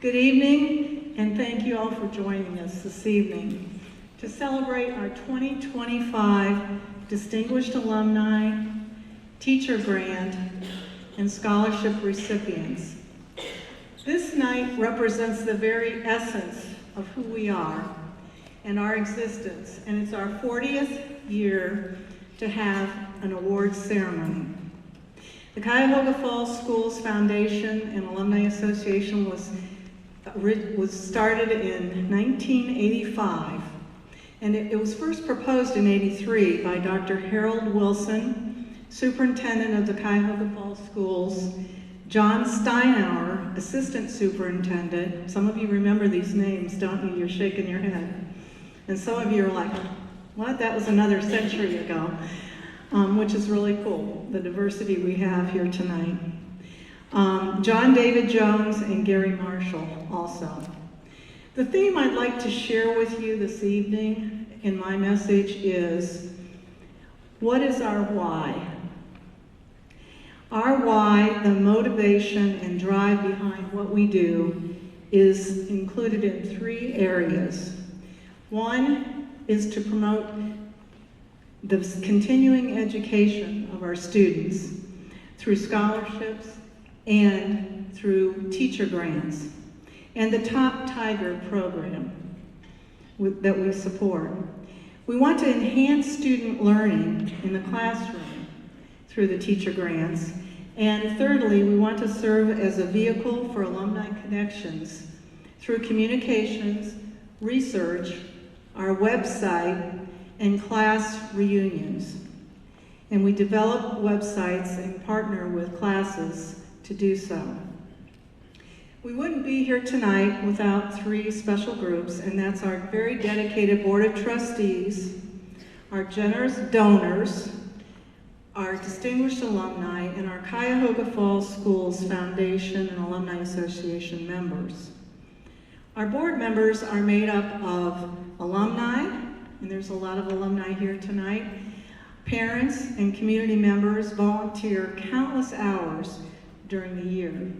Good evening, and thank you all for joining us this evening to celebrate our 2025 Distinguished Alumni, Teacher Grant, and Scholarship recipients. This night represents the very essence of who we are and our existence, and it's our 40th year to have an awards ceremony. The Cuyahoga Falls Schools Foundation and Alumni Association was started in 1985, and it was first proposed in '83 by Dr. Harold Wilson, superintendent of the Cuyahoga Falls Schools, John Steinauer, assistant superintendent. Some of you remember these names, don't you? You're shaking your head. And some of you are like, what? That was another century ago, which is really cool, the diversity we have here tonight. John David Jones and Gary Marshall also. The theme I'd like to share with you this evening in my message is, what is our why? Our why, the motivation and drive behind what we do, is included in three areas. One is to promote the continuing education of our students through scholarships and through teacher grants, and the Top Tiger program that we support. We want to enhance student learning in the classroom through the teacher grants, and thirdly, we want to serve as a vehicle for alumni connections through communications, research, our website, and class reunions. And we develop websites and partner with classes to do so. We wouldn't be here tonight without three special groups, and that's our very dedicated Board of Trustees, our generous donors, our distinguished alumni, and our Cuyahoga Falls Schools Foundation and Alumni Association members. Our board members are made up of alumni, and there's a lot of alumni here tonight. Parents and community members volunteer countless hours during the year.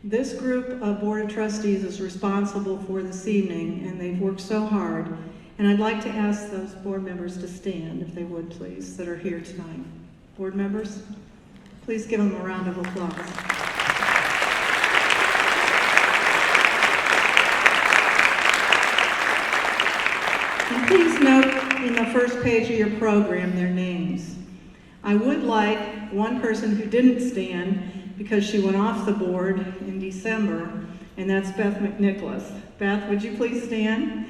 This group of Board of Trustees is responsible for this evening, and they've worked so hard. And I'd like to ask those board members to stand, if they would please, that are here tonight. Board members, please give them a round of applause. And please note in the first page of your program their names. I would like one person who didn't stand because she went off the board in December, and that's Beth McNicholas. Beth, would you please stand?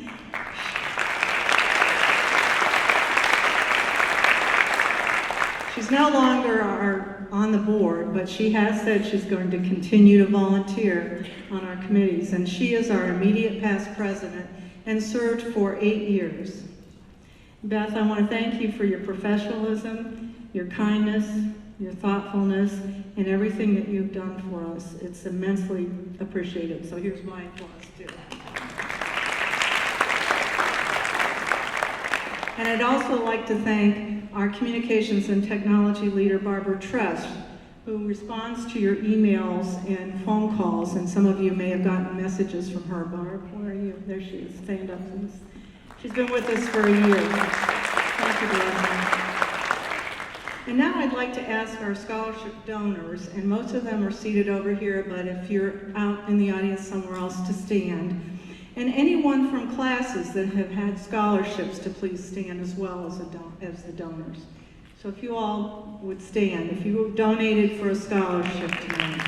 She's no longer on the board, but she has said she's going to continue to volunteer on our committees, and she is our immediate past president and served for 8 years. Beth, I want to thank you for your professionalism, your kindness, your thoughtfulness, and everything that you've done for us. It's immensely appreciated, so here's my applause too. And I'd also like to thank our communications and technology leader, Barbara Trust, who responds to your emails and phone calls, and some of you may have gotten messages from her. Barb, where are you? There she is. Stand up, please. She's been with us for a year. Thank you, Barbara. And now I'd like to ask our scholarship donors, and most of them are seated over here, but if you're out in the audience somewhere else, to stand. And anyone from classes that have had scholarships to please stand as well as the donors. So if you all would stand, if you donated for a scholarship tonight.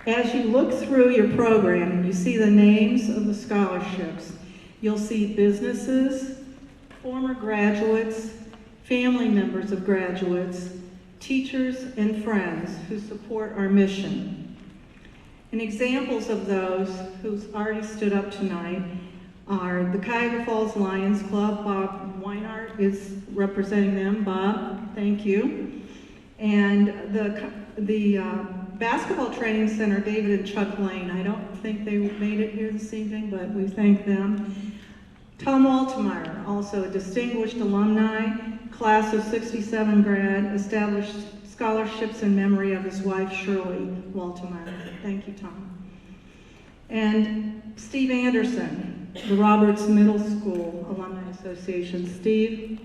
As you look through your program and you see the names of the scholarships, you'll see businesses, former graduates, family members of graduates, teachers, and friends who support our mission. And examples of those who's already stood up tonight are the Cuyahoga Falls Lions Club. Bob Weinart is representing them. Bob, thank you. And the Basketball Training Center, David and Chuck Lane. I don't think they made it here this evening, but we thank them. Tom Waltemeyer, also a distinguished alumni, class of 67 grad, established scholarships in memory of his wife, Shirley Waltemeyer. Thank you, Tom. And Steve Anderson, the Roberts Middle School Alumni Association. Steve,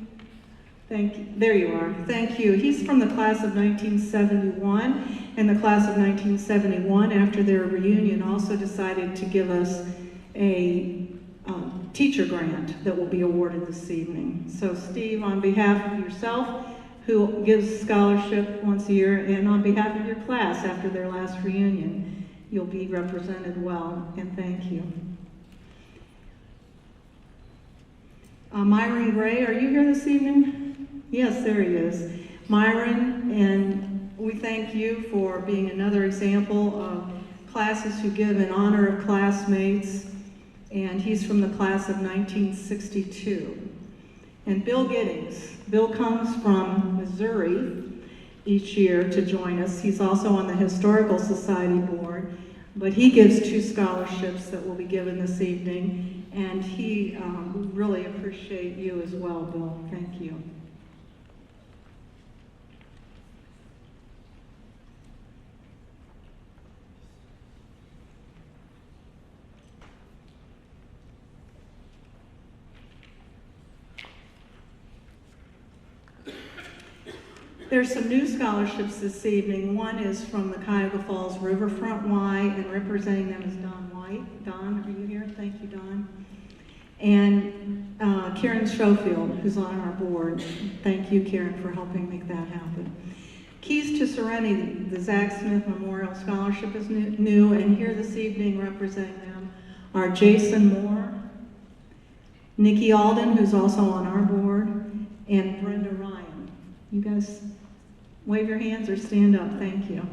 thank you. There you are. Thank you. He's from the class of 1971, and the class of 1971, after their reunion, also decided to give us a teacher grant that will be awarded this evening. So Steve, on behalf of yourself, who gives scholarship once a year, and on behalf of your class after their last reunion, you'll be represented well, and thank you. Myron Gray, are you here this evening? Yes, there he is. Myron, and we thank you for being another example of classes who give in honor of classmates, and he's from the class of 1962. And Bill Giddings. Bill comes from Missouri each year to join us. He's also on the Historical Society board, but he gives 2 scholarships that will be given this evening, and we really appreciate you as well, Bill. Thank you. There's some new scholarships this evening. One is from the Cuyahoga Falls Riverfront Y, and representing them is Don White. Don, are you here? Thank you, Don. And Karen Schofield, who's on our board. Thank you, Karen, for helping make that happen. Keys to Serenity, the Zach Smith Memorial Scholarship is new, and here this evening representing them are Jason Moore, Nikki Alden, who's also on our board, and Brenda Ryan. You guys wave your hands or stand up, thank you.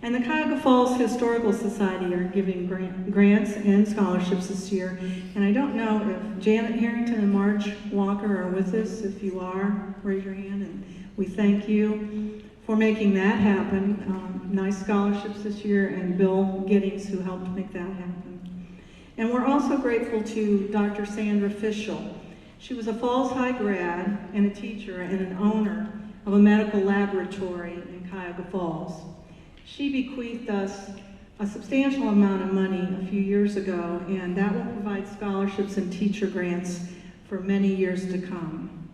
And the Cuyahoga Falls Historical Society are giving grants and scholarships this year. And I don't know if Janet Harrington and Marge Walker are with us. If you are, raise your hand, and we thank you for making that happen. Nice scholarships this year, and Bill Giddings, who helped make that happen. And we're also grateful to Dr. Sandra Fischel. She was a Falls High grad and a teacher and an owner of a medical laboratory in Cuyahoga Falls. She bequeathed us a substantial amount of money a few years ago, and that will provide scholarships and teacher grants for many years to come.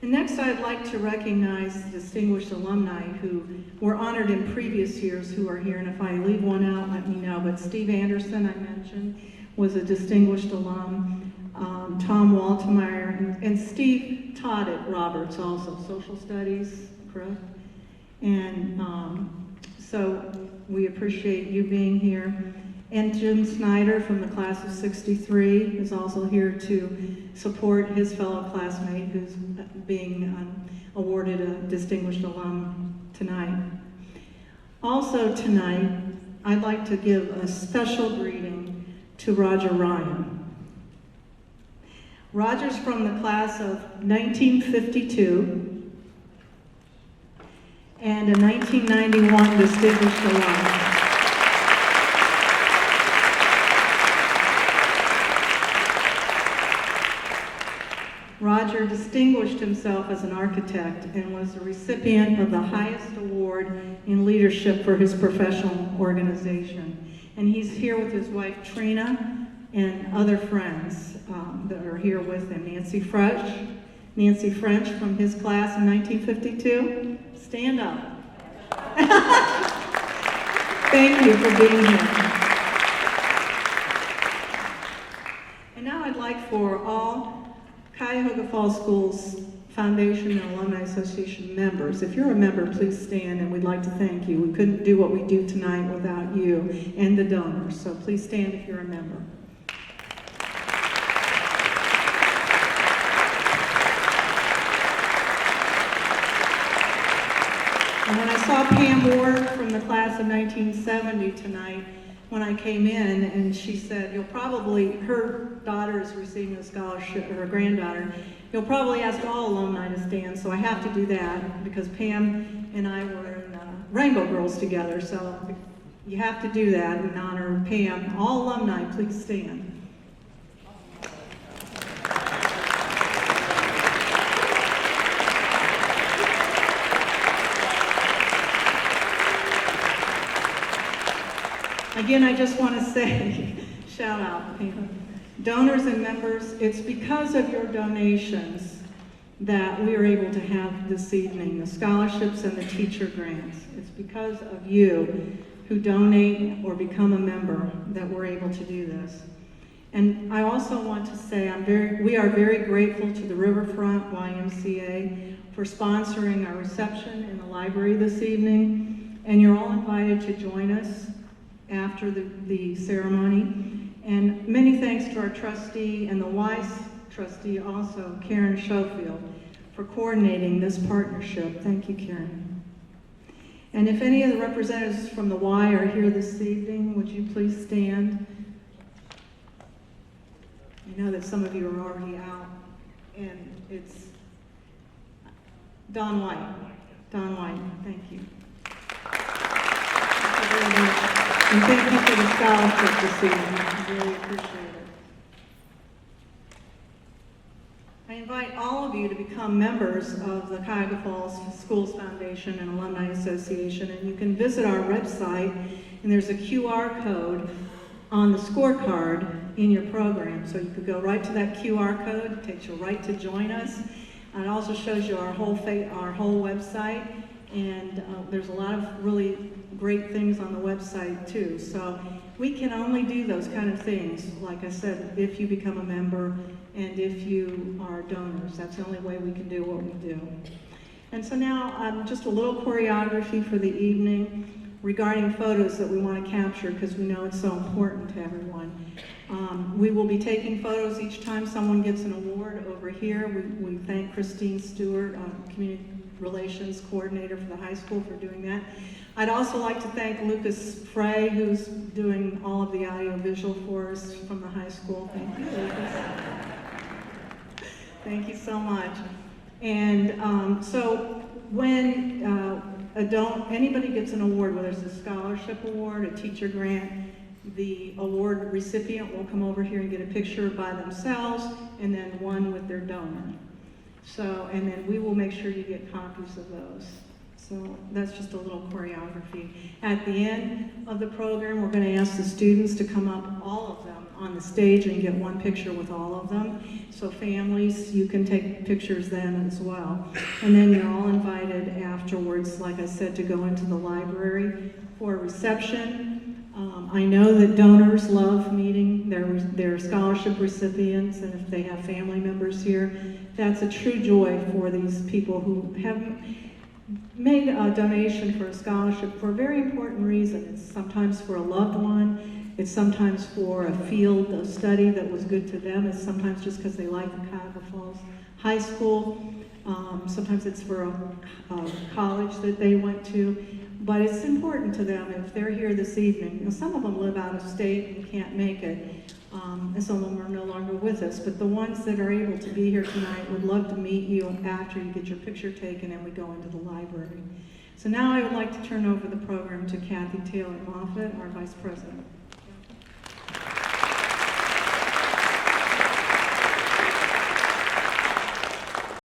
And next, I'd like to recognize the distinguished alumni who were honored in previous years who are here, and if I leave one out, let me know. But Steve Anderson, I mentioned, was a distinguished alum. Tom Waltemeyer, and Steve taught at Roberts also, social studies, correct? And so we appreciate you being here. And Jim Snyder from the class of 63 is also here to support his fellow classmate who's being awarded a distinguished alum tonight. Also tonight, I'd like to give a special greeting to Roger Ryan. Roger's from the class of 1952 and a 1991 distinguished alum. Roger distinguished himself as an architect and was the recipient of the highest award in leadership for his professional organization. And he's here with his wife Trina and other friends that are here with him. Nancy French from his class in 1952. Stand up. Thank you for being here. And now I'd like for all Cuyahoga Falls Schools Foundation and Alumni Association members, if you're a member, please stand, and we'd like to thank you. We couldn't do what we do tonight without you and the donors, so please stand if you're a member. And when I saw Pam Ward from the class of 1970 tonight, when I came in, and she said, her daughter is receiving a scholarship, or her granddaughter, you'll probably ask all alumni to stand, so I have to do that, because Pam and I were in Rainbow Girls together, so you have to do that in honor of Pam. All alumni, please stand. Again, I just want to say, shout out, people. Donors and members, it's because of your donations that we are able to have this evening, the scholarships and the teacher grants. It's because of you who donate or become a member that we're able to do this. And I also want to say we are very grateful to the Riverfront YMCA for sponsoring our reception in the library this evening. And you're all invited to join us after the ceremony. And many thanks to our trustee and the WISE trustee also, Karen Schofield, for coordinating this partnership. Thank you, Karen. And if any of the representatives from the Y are here this evening, would you please stand? I know that some of you are already out, and it's Don White. Don White, thank you. Thank you very much. And thank you for the scholarship this evening. I really appreciate it. I invite all of you to become members of the Cuyahoga Falls Schools Foundation and Alumni Association, and you can visit our website, and there's a QR code on the scorecard in your program. So you could go right to that QR code, it takes you right to join us. And it also shows you our whole website, and there's a lot of really great things on the website too. So we can only do those kind of things, like I said, if you become a member and if you are donors. That's the only way we can do what we do. And so now just a little choreography for the evening regarding photos that we want to capture, because we know it's so important to everyone. We will be taking photos each time someone gets an award over here. We thank Christine Stewart, Community Relations Coordinator for the high school, for doing that. I'd also like to thank Lucas Frey, who's doing all of the audio-visual for us from the high school. Thank you, Lucas. Thank you so much. And so when anybody gets an award, whether it's a scholarship award, a teacher grant, the award recipient will come over here and get a picture by themselves, and then one with their donor. So, and then we will make sure you get copies of those. So that's just a little choreography. At the end of the program, we're going to ask the students to come up, all of them, on the stage and get one picture with all of them. So families, you can take pictures then as well. And then you're all invited afterwards, like I said, to go into the library for a reception. I know that donors love meeting their scholarship recipients, and if they have family members here, that's a true joy for these people who have made a donation for a scholarship for a very important reason. It's sometimes for a loved one, it's sometimes for a field of study that was good to them, it's sometimes just because they like the Cuyahoga Falls High School, sometimes it's for a college that they went to. But it's important to them if they're here this evening. You know, some of them live out of state and can't make it, and some of them are no longer with us. But the ones that are able to be here tonight would love to meet you after you get your picture taken and we go into the library. So now I would like to turn over the program to Kathy Taylor Moffitt, our Vice President.